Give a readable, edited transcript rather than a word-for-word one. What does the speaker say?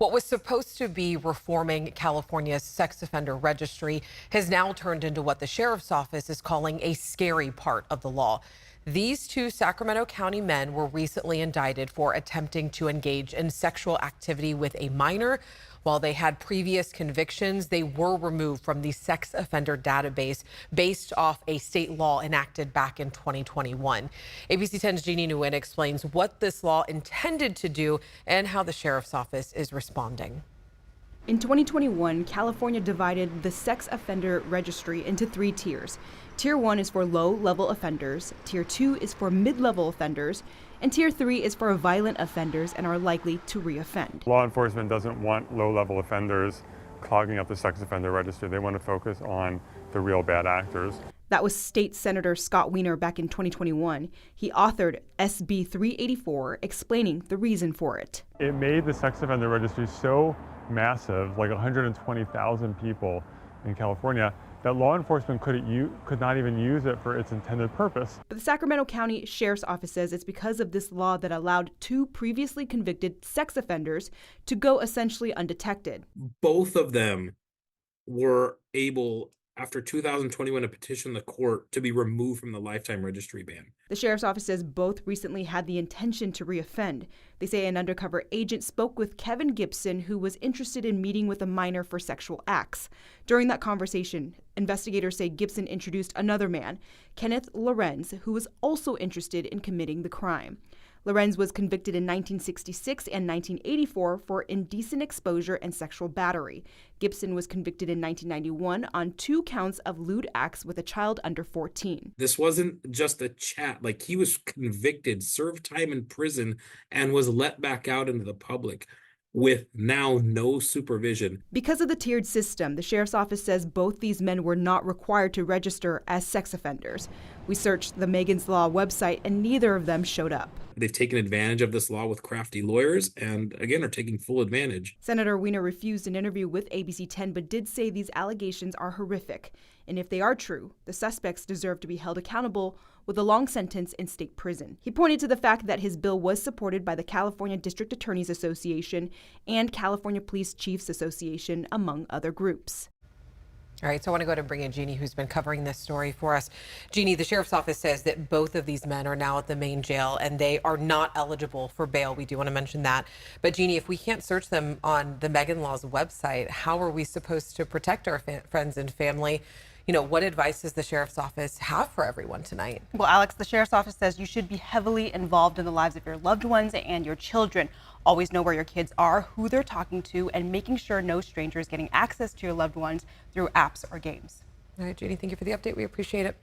What was supposed to be reforming California's sex offender registry has now turned into what the sheriff's office is calling a scary part of the law. These two Sacramento County men were recently indicted for attempting to engage in sexual activity with a minor. While they had previous convictions, they were removed from the sex offender database based off a state law enacted back in 2021. ABC 10's Jeannie Nguyen explains what this law intended to do and how the sheriff's office is responding. In 2021, California divided the sex offender registry into 3 tiers. Tier 1 is for low-level offenders, Tier 2 is for mid-level offenders, and Tier 3 is for violent offenders and are likely to reoffend. Law enforcement doesn't want low-level offenders clogging up the sex offender registry. They want to focus on the real bad actors. That was State Senator Scott Wiener back in 2021. He authored SB 384, explaining the reason for it. It made the sex offender registry so massive, like 120,000 people in California, that law enforcement could not even use it for its intended purpose. But the Sacramento County Sheriff's Office says it's because of this law that allowed 2 previously convicted sex offenders to go essentially undetected. Both of them were able, after 2021, to petition the court to be removed from the lifetime registry ban. The sheriff's office says both recently had the intention to reoffend. They say an undercover agent spoke with Kevin Gibson, who was interested in meeting with a minor for sexual acts. During that conversation, investigators say Gibson introduced another man, Kenneth Lorenz, who was also interested in committing the crime. Lorenz was convicted in 1966 and 1984 for indecent exposure and sexual battery. Gibson was convicted in 1991 on 2 counts of lewd acts with a child under 14. This wasn't just a chat. Like, he was convicted, served time in prison, and was let back out into the public with now no supervision. Because of the tiered system, the sheriff's office says both these men were not required to register as sex offenders. We searched the Megan's Law website and neither of them showed up. They've taken advantage of this law with crafty lawyers and, again, are taking full advantage. Senator Wiener refused an interview with ABC 10 but did say these allegations are horrific. And if they are true, the suspects deserve to be held accountable with a long sentence in state prison. He pointed to the fact that his bill was supported by the California District Attorneys Association and California Police Chiefs Association, among other groups. All right, so I want to go ahead and bring in Jeannie, who's been covering this story for us. Jeannie, the sheriff's office says that both of these men are now at the main jail and they are not eligible for bail. We do want to mention that. But Jeannie, if we can't search them on the Megan Law's website, how are we supposed to protect our friends and family? You know, what advice does the sheriff's office have for everyone tonight? Well, Alex, the sheriff's office says you should be heavily involved in the lives of your loved ones and your children. Always know where your kids are, who they're talking to, and making sure no stranger is getting access to your loved ones through apps or games. All right, Jeannie, thank you for the update. We appreciate it.